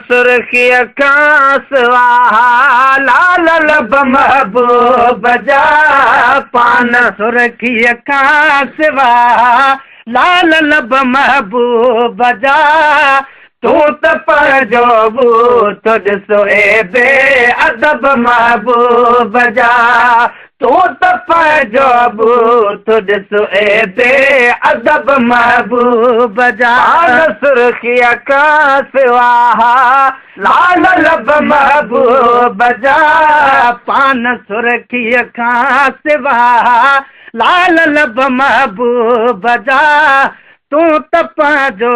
सुर्खी कासवा लाल लब महबूब जा पान सुर्खी कासवा लाल लब महबूब जा तू त पर जो तुझ सोए बे अदब महबूब जा तू त पर जो तुझ सोए बे अदब महबूब जा सुर्खी कासवा लाल लब महबूब जा पान सुर्खी कासवा लाल लब महबूब जा तू तपा जो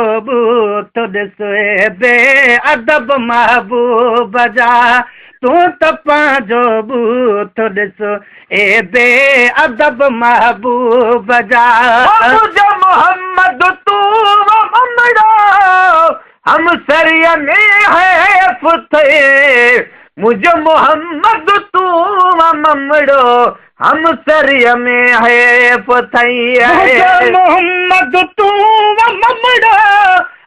तुझ सोए बे अदब महबूब जा तू तपा जो तुझ सोए बे अदब महबूब जा मुझे मोहम्मद तू ममड़ो हम सरिया में है फुथे मुझे मोहम्मद तू ममड़ो हम सरिया में है फुथे मोहम्मद तू ममड़ो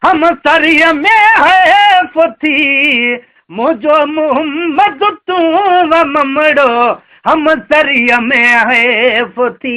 हम सरिया में है फुथी मुझो मोहम्मद तू ममड़ो हम सरिया में है फुथी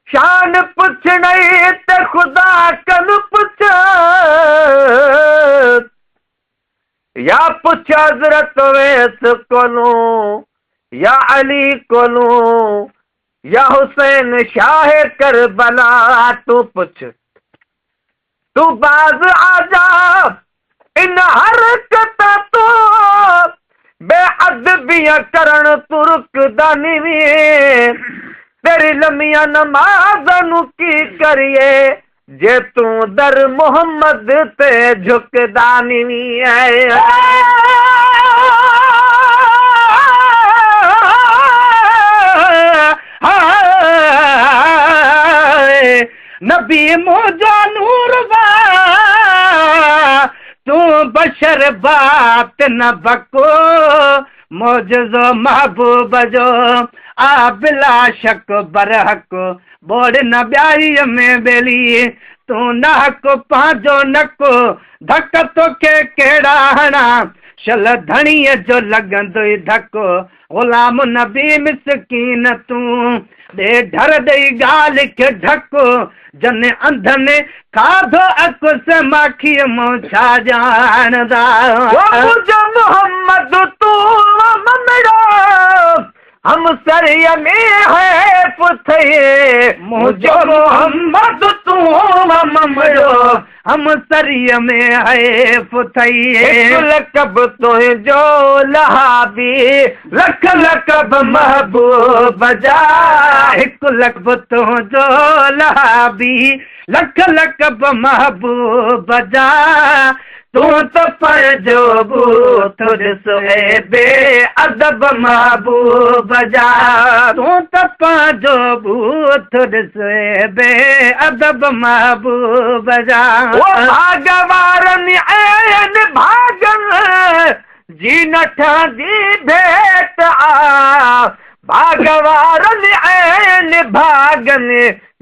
शान पुछ नहीं ते खुदा कल पुछ या पुछ हजरत वैस कोलू या अली कोलू या हुसैन शाह करबला तू पुछ तू बाज आजा इन हरकत तो बेअदबिया करण तुर्क दानी तेरी लमिया नमाज़ की करिए जे तू दर मोहम्मद ते झुकदानी है नबी मुझो नूरवा तू बशर बात न बको मोजो महबूब जो आ बिला शक बरहक बोड़ न ब्याही में बेली तू नहक पांजो नको धक तोखे केड़ा हणा शल धणीअ जो लगंदो धको गुलाम नबी मिसकीन तू दे ढर दई गाल के ढको जने अंधने खाधो अक से माखी मो छा जानदा मुझे मोहम्मद तू ममड़ो हम सरिया में है पुथे मुझे मोहम्मद तू ममड़ो हम सरिया में है पुथे लकब तो जो लहाबी लख लकब महबूब जा एक लकब तो जो लहाबी लख लकब महबूब जा तू तो पर जो तुझ सोए बे अदब महबूब जा तू तो पर जो तुझ सोए बे अदब महबूब जा भागवारन ऐन भागन जी नठा दी भेट आ भागवारन ऐन भागन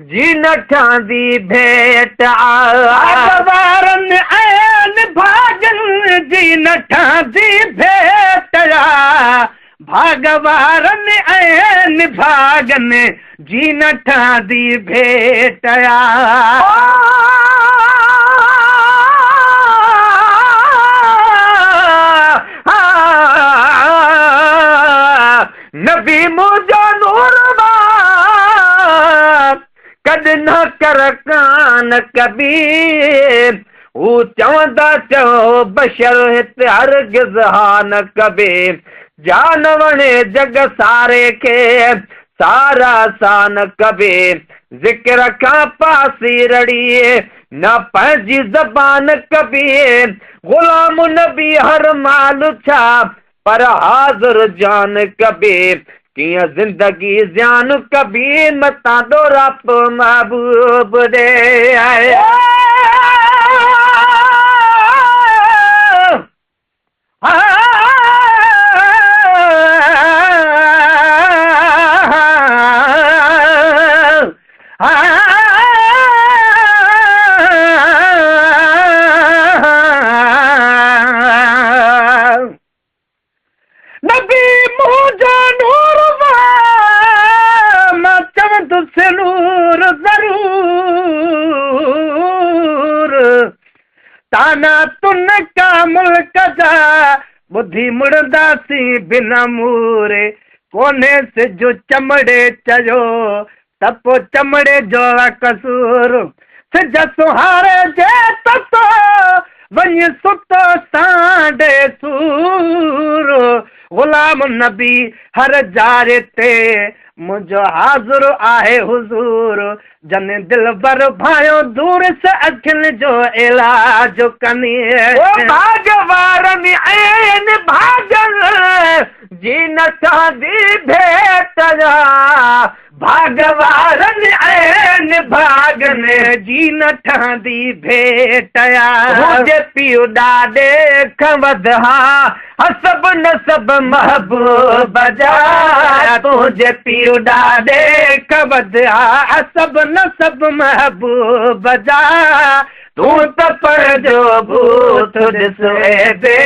जी नठा दी भेट आ भागवारन ऐन भागन जी नठा दी भेट आ भागवारन ऐन भागन जी नठा दी भेट आ नबी मुझो नूरवा कद न कर कान कबी वो चवंदा चओ बशर हिते हरगिज़ हा न कबी जान वणे जग सारे के सारा सान कबे जिक्र का पासी रड़िए न पंहिंजी ज़बान कबी गुलाम नबी हर माल छा पर हाज़िर जान कबी कीअं ज़िंदगी ज़ान कबी मतां डोरा पो महबूब दे आए नबी मुझे नूर मैं चवंद से नूर जरूर ताना तुन का मुल्क जा बुद्धि मुड़दासी बिना मूरे कोने से जो चमड़े चयो तपो चमड़े जो कसूर सिज सुहारे जे ततो वञ सुतो सांडे सूर गुलाम नबी हर जारे ते मुझो हाज़िर आहे हुजूर जन दिल बर भायो दूर से अखिन जो इलाज कनी भागवारनि ऐन भागन जी न चांदी भेट जा भागवारनि ऐन भागन जी न ठांदी भेटया मुझे पियो ॾाॾे खवद हा हसब नसब महबूब जा तुझे पियो ॾाॾे खवद हा हसब नसब महबूब जा तू त पर जो भूत ॾिसे बे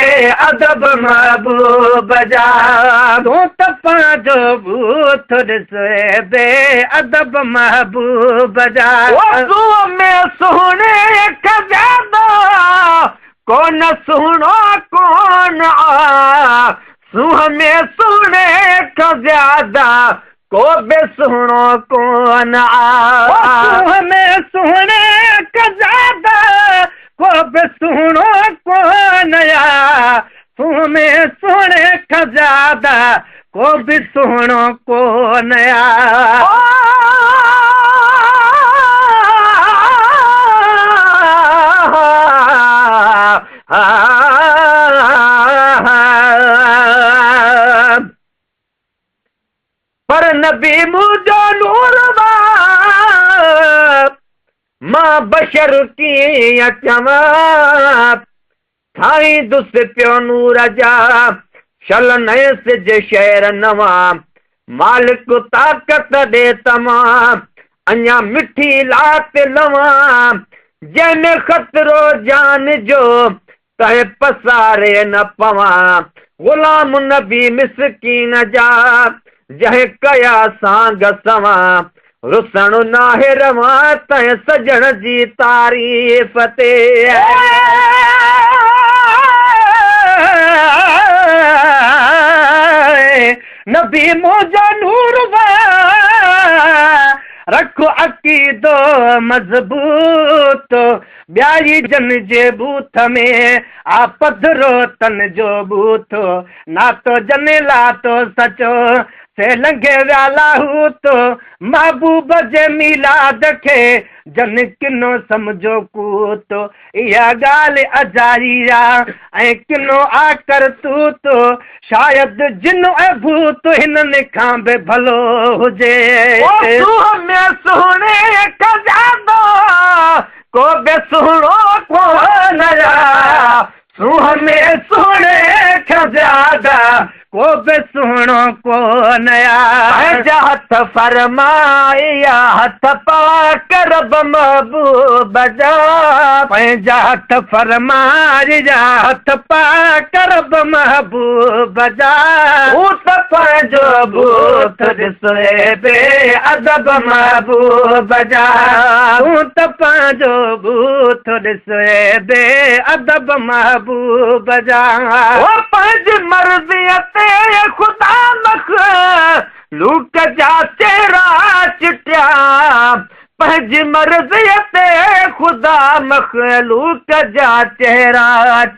अदब महबूब जा तू त पर जो भूत ॾिसे बे अदब महबूब जा तूं में सुहिणे खजानो कौन सुनो कौन सूह में सुने का ज्यादा को बे सुनो कौन सूह में सुने का ज्यादा को बे सुनो कौन सूह में सुने का ज्यादा को भी सुनो कौन पर नबी मुझो नूर मां बशर कीअं चवां ठाही दुस पियो नूर जा शल नए सिज शहर नवां मालिक ताक़त ॾे तमाम अञा मिठी लात लवां जंहिंमें ख़तरो जान जो तंहिं पसारे न पवां गुलाम नबी मिसकीन जा जंहिं कया सांग सवां रुसण नाहे रवां तंहिं सजण जी तारीफ़ ते नबी मुझो नूर रखो अकीदो मज़बूत ॿियाई जन जे बूथ में आ पधरो तन जो बूथ नातो जन लातो सचो से लंघे विया लाहू तो महबूब जे मीलाद खे जन किनो सम्झो कूतो इहा ॻाल्हि अजारी आहे ऐं किनो आकर तूतो शायदि जिन ऐं भूत हिननि खां बि भलो हुजे में सुहिणे खजानो को बि सुहिणो कोन सूह में सुहिणे खजाना को बि सुहिणो कोन पंहिंजा हथ फरमाया हथ पाक रब महबूब जा पंहिंजा हथ फरमाया हथ पाक रब महबूब जा तूं त पंहिंजो बूथ ॾिसे बे अदब महबूब जा तूं त पंहिंजो बूथ ॾिसे बे अदब महबूब जा पंहिंजी मर्ज़ीअ खुदा मख लूट जा चेहरा चिटिया पंहिंजी मर्ज़ीअ ते खुदा मख लूट जा चेहरा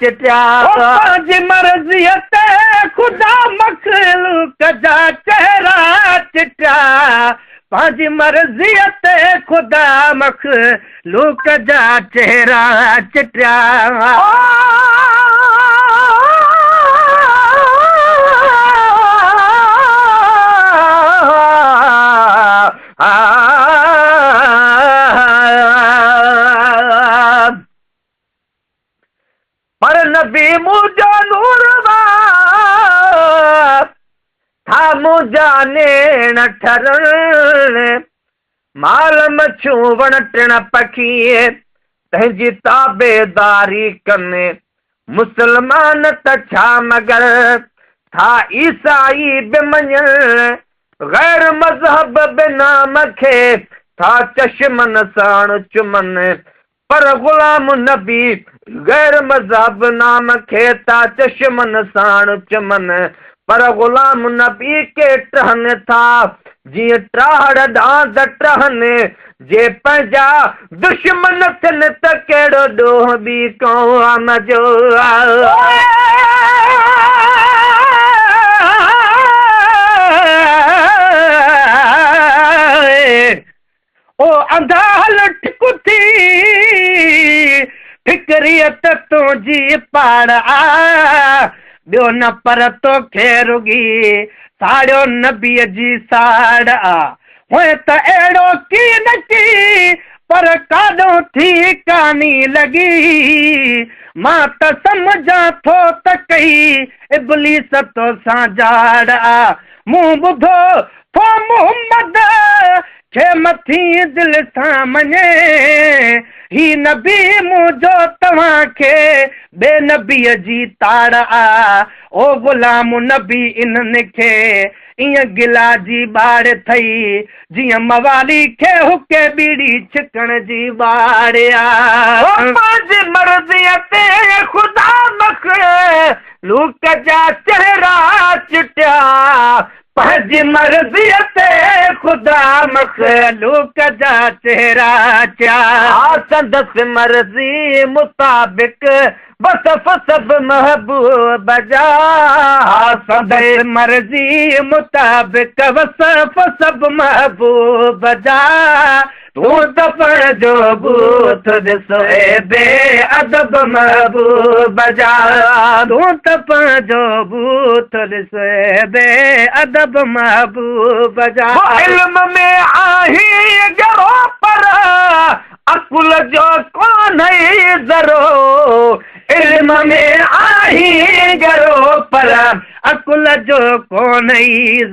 चिटिया पंहिंजी मर्ज़ीअ ते खुदा मख लूट जा चेहरा चिटिया पंहिंजी मर्ज़ीअ ते ख़ुदा मख़लूक जा चेहरा चिटिया पर नबी मुंहिंजो नूर था मुंहिंजा नेण ठरण माल मच्छूं वण टिण पखीअ तंहिंजी ताबेदारी कनि मुस्लमान त छा मगर था ईसाई बि मञण गैर मज़हब बि नाम खे था चश्मन साण चुमनि पर ग़ुलाम नबी गैर मज़हब नाम खे था चश्मन साण चुमनि पर ग़ुलाम नबी के टहनि था जीअं ट्राहड़ डांद टहनि जे पंहिंजा दुश्मन थियनि त कहिड़ो ॾोह बि क़ौम जो ओ अंधा हल ठिकुथी फिक्रियत तुंहिंजी पाड़ ॿियो न पर तोखे रुगी साड़ियो नबीअ जी साड़ हुए त अहिड़ो की न की पर काॾो थी कानी लॻी मां त सम्झां थो त कई इब्लीस तो सां जाड़ मूं ॿुधो थो मुहम्मद खे मथी दिलि सां मञे ही नबी मुंहिंजो तव्हांखे ॿे नबीअ जी ताड़ ओ ग़ुलाम नबी इन्हनि खे ईअं गिला जी ॿाड़ थई जीअं मवाली खे हुके बीड़ी छिकण जी ॿाड़ पंहिंजी मर्ज़ीअ ते ख़ुदा मख़लूक जा चेहरा चिटिया पंहिंजी मर्ज़ीअ ते ख़ुदा मख़लूक जा चेहरा चिया संदसि मर्ज़ी मुताबिक़ वसफ़ सभु महबूब जा संदसि मर्ज़ी मुताबिक़ वसफ़ सभु महबूब जा तूं त पंहिंजो बूथ ॾिसो बे अदब महबूब जा तूं त पंहिंजो बूथ ॾिसो बे अदब महबूब जा इल्म में आही गरो पर अकुल जो कोन ज़रो इल्म में आही गरो पर अकुल जो कोन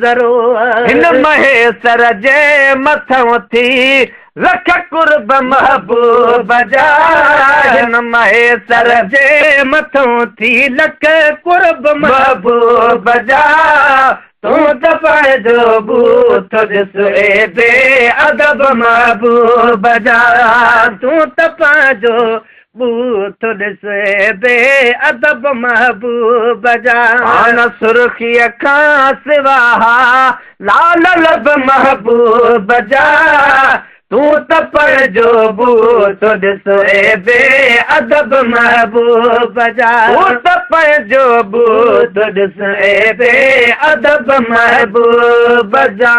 ज़रो हिन महेसर जे मथां थी लख कुर्ब महबूब जा हिन महेसर जे मथां थी लख कुर्ब महबूब जा तूं त पंहिंजो बूथ ॾिस बे अदब महबूब जा तूं त पंहिंजो बूथ ॾिस बे अदब महबूब जा न सुर्खीअ खां सिवा लाल लब महबूब जा तूं त पंहिंजो बूथ ॾिस बे अदब महबूब जा तूं त पंहिंजो बूथ ॾिस बे अदब महबूब जा